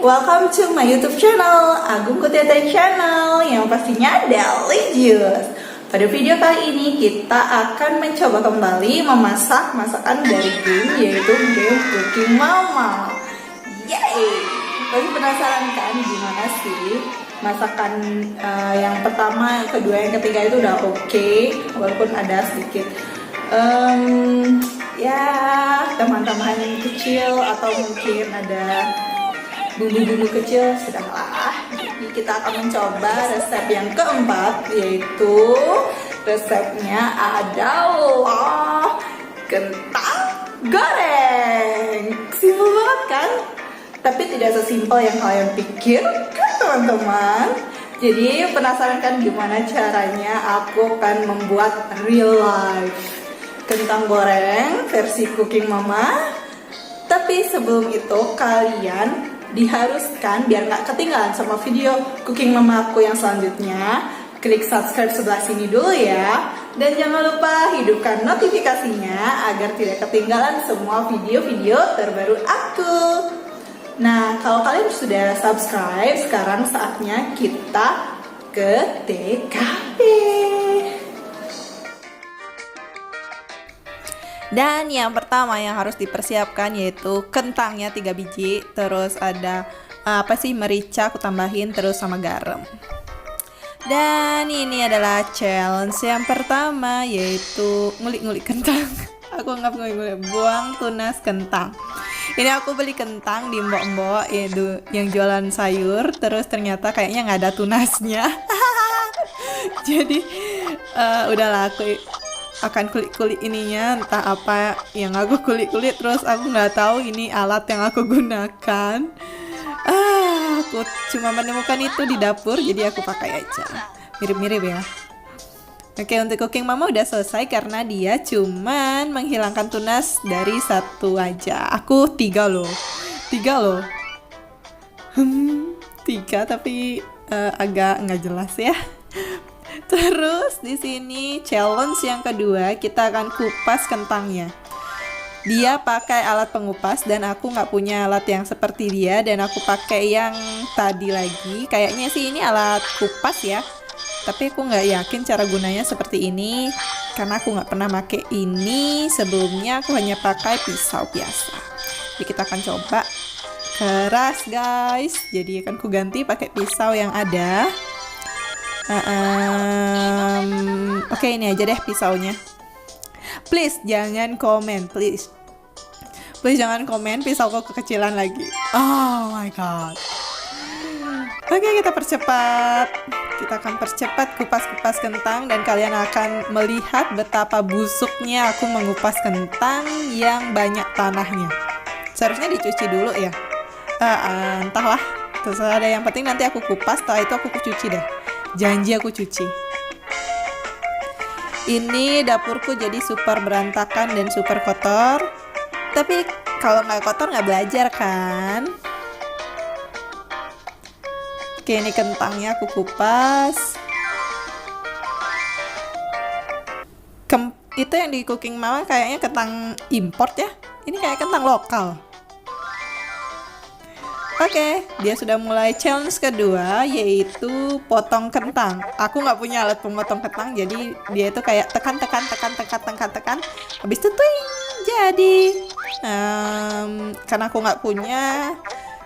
welcome to my YouTube channel, Agung Kutiata Channel, yang pastinya delicious. Pada video kali ini kita akan mencoba kembali memasak masakan dari game, yaitu game Cooking Mama. Yeay! Pasti penasaran kan gimana sih masakan yang pertama, yang kedua, yang ketiga itu udah oke, walaupun ada sedikit ya tambahan-tambahan kecil atau mungkin ada bumbu-bumbu kecil, sudahlah. Jadi kita akan mencoba resep yang keempat, yaitu resepnya adalah kentang goreng. Simpel banget kan? Tapi tidak sesimpel yang kalian pikir kan teman-teman. Jadi penasaran kan gimana caranya aku akan membuat real life kentang goreng versi Cooking Mama. Tapi sebelum itu kalian diharuskan biar nggak ketinggalan sama video Cooking Mama aku yang selanjutnya, klik subscribe sebelah sini dulu ya. Dan jangan lupa hidupkan notifikasinya agar tidak ketinggalan semua video-video terbaru aku. Nah, kalau kalian sudah subscribe, sekarang saatnya kita ke TKP. Dan yang pertama yang harus dipersiapkan yaitu kentangnya 3 biji, terus ada merica aku tambahin, terus sama garam. Dan ini adalah challenge yang pertama, yaitu ngulik-ngulik kentang. Aku nggak ngulik-ngulik, buang tunas kentang. Ini aku beli kentang di mbok-mbok yang jualan sayur, terus ternyata kayaknya nggak ada tunasnya. Jadi udahlah, aku akan kulik-kulik ininya, entah apa yang aku kulik-kulik, terus aku nggak tahu ini alat yang aku gunakan. Aku cuma menemukan itu di dapur, jadi aku pakai aja. Mirip-mirip ya. Oke, untuk Cooking Mama udah selesai karena dia cuman menghilangkan tunas dari satu aja. Aku 3 loh. 3 tapi agak nggak jelas ya. Terus di sini challenge yang kedua, kita akan kupas kentangnya. Dia pakai alat pengupas dan aku nggak punya alat yang seperti dia, dan aku pakai yang tadi lagi. Kayaknya sih ini alat kupas ya, tapi aku nggak yakin cara gunanya seperti ini karena aku nggak pernah pakai ini sebelumnya. Aku hanya pakai pisau biasa. Jadi kita akan coba. Keras guys, jadi akan ku ganti pakai pisau yang ada. Oke, ini aja deh pisaunya. Please jangan komen, please jangan komen pisauku kekecilan lagi. Oh my god. Oke, kita percepat. Kita akan percepat kupas kentang, dan kalian akan melihat betapa busuknya aku mengupas kentang yang banyak tanahnya. Seharusnya dicuci dulu ya. Entahlah, terserah ada, yang penting nanti aku kupas, setelah itu aku cuci deh. Janji aku cuci. Ini dapurku jadi super berantakan dan super kotor. Tapi kalau nggak kotor nggak belajar kan? Oke, ini kentangnya aku kupas. Itu yang di Cooking Mama kayaknya kentang import ya. Ini kayak kentang lokal. Oke, dia sudah mulai challenge kedua, yaitu potong kentang. Aku nggak punya alat pemotong kentang, jadi dia itu kayak tekan. Habis itu tuing, jadi. Karena aku nggak punya,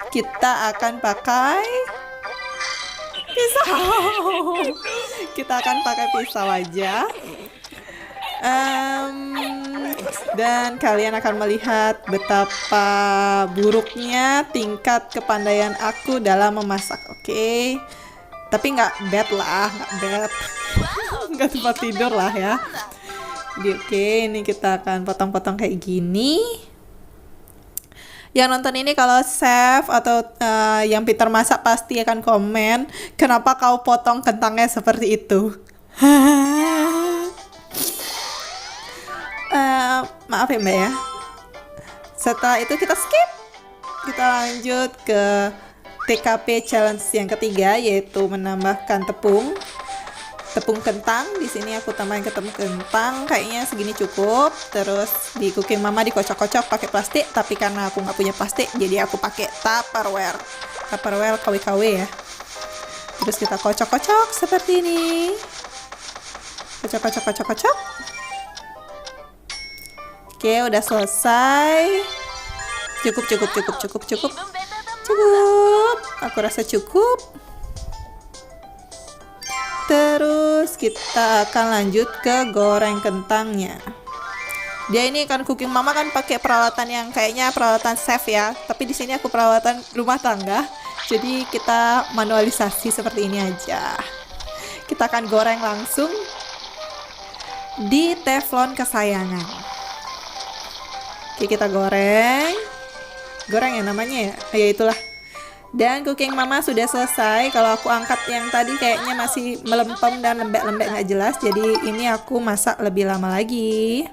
kita akan pakai pisau. Kita akan pakai pisau aja. Dan kalian akan melihat betapa buruknya tingkat kepandaian aku dalam memasak. Oke. Tapi nggak bad, nggak tempat tidur lah ya. Jadi oke, ini kita akan potong-potong kayak gini. Yang nonton ini kalau chef atau yang pintar masak pasti akan komen, kenapa kau potong kentangnya seperti itu? Maaf ya mbak ya. Setelah itu kita skip. Kita lanjut ke TKP challenge yang ketiga, yaitu menambahkan tepung. tepung kentang. Di sini aku tambahin ke tepung kentang, kayaknya segini cukup. Terus di Cooking Mama dikocok-kocok pakai plastik, tapi karena aku nggak punya plastik, jadi aku pakai Tupperware. Tupperware KW-KW ya. Terus kita kocok-kocok seperti ini. Kocok. Oke, udah selesai. Cukup. Aku rasa cukup. Terus kita akan lanjut ke goreng kentangnya. Dia ini kan Cooking Mama kan pakai peralatan yang kayaknya peralatan chef ya, tapi di sini aku peralatan rumah tangga. Jadi kita manualisasi seperti ini aja. Kita akan goreng langsung di teflon kesayangan. Oke, kita goreng ya namanya ya. Ya itulah. Dan Cooking Mama sudah selesai. Kalau aku angkat yang tadi kayaknya masih melempem dan lembek-lembek nggak jelas. Jadi ini aku masak lebih lama lagi.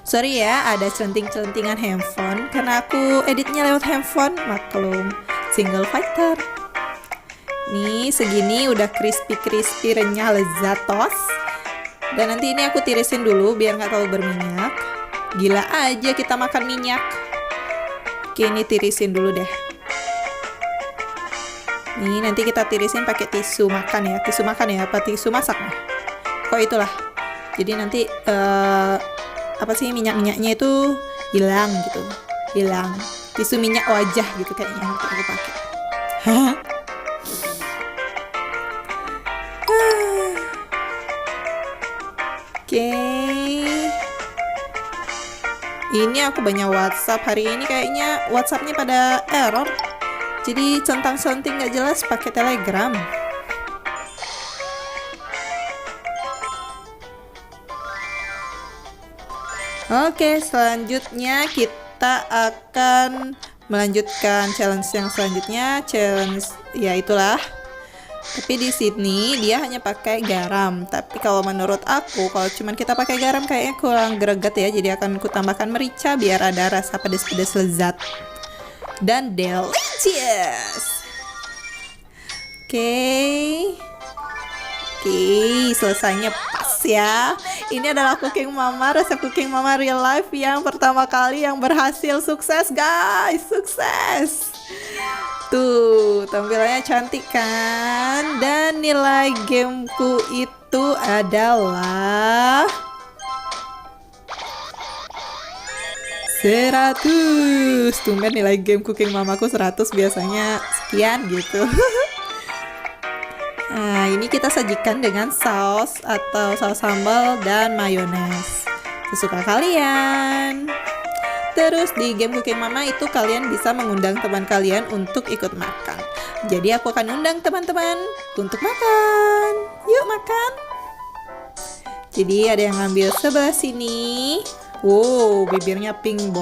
Sorry ya, ada celenting-celentingan handphone karena aku editnya lewat handphone. Maklum, single fighter. Nih segini udah crispy renyah lezatos. Dan nanti ini aku tirisin dulu biar nggak terlalu berminyak. Gila aja kita makan minyak. Oke, ini tirisin dulu deh. Nih, nanti kita tirisin pakai tisu makan ya. Tisu makan ya, apa tisu masak? Kok itulah. Jadi nanti apa sih minyak-minyaknya itu hilang gitu. Hilang. Tisu minyak wajah gitu kayaknya nanti aku pakai. Oke. Ini aku banyak WhatsApp hari ini, kayaknya WhatsAppnya pada error. Jadi centang-centing nggak jelas pakai Telegram. Oke, selanjutnya kita akan melanjutkan challenge yang selanjutnya. Challenge ya itulah. Tapi di sini dia hanya pakai garam. Tapi kalau menurut aku, kalau cuman kita pakai garam kayaknya kurang greget ya. Jadi akan ku tambahkan merica biar ada rasa pedas-pedas lezat dan delicious. Oke, selesainya pas ya. Ini adalah Cooking Mama, resep Cooking Mama real life yang pertama kali yang berhasil sukses, guys. Sukses. Tuh, tampilannya cantik kan? Dan nilai gameku itu adalah 100. Tumben nilai game Cooking Mamaku 100, biasanya sekian gitu. Nah, ini kita sajikan dengan saus atau saus sambal dan mayones sesuka kalian. Terus di game Cooking Mama itu kalian bisa mengundang teman kalian untuk ikut makan. Jadi aku akan undang teman-teman untuk makan. Yuk makan. Jadi ada yang ngambil sebelah sini. Wow, bibirnya pink.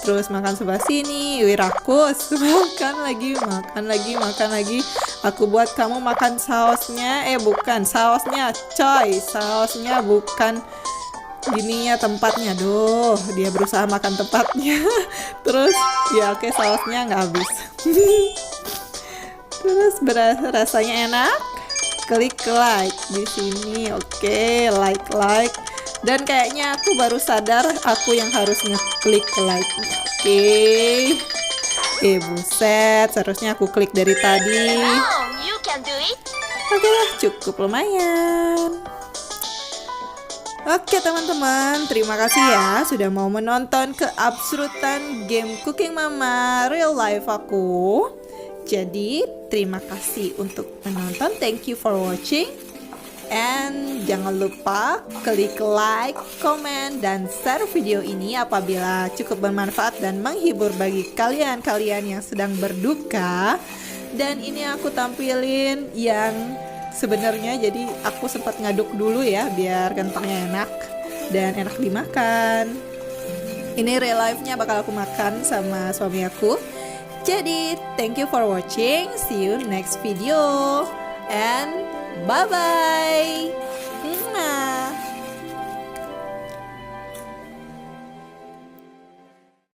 Terus makan sebelah sini. Wirakus. Makan lagi. Aku buat kamu makan sausnya. Bukan sausnya, coy. Sausnya bukan gininya tempatnya. Duh, dia berusaha makan tempatnya. Terus ya oke, sausnya nggak habis. Terus rasanya enak. Klik like di sini. Oke, like. Dan kayaknya aku baru sadar aku yang harus ngeklik like-nya. Oke. Buset, seharusnya aku klik dari tadi. Oke lah, cukup lumayan. Oke teman-teman, terima kasih ya sudah mau menonton keabsurdan game Cooking Mama real life aku. Jadi terima kasih untuk menonton, thank you for watching. And jangan lupa klik like, komen, dan share video ini apabila cukup bermanfaat dan menghibur bagi kalian-kalian yang sedang berduka. Dan ini aku tampilin yang sebenarnya, jadi aku sempat ngaduk dulu ya biar kentangnya enak dan enak dimakan. Ini real life-nya bakal aku makan sama suami aku. Jadi thank you for watching, see you next video and bye bye.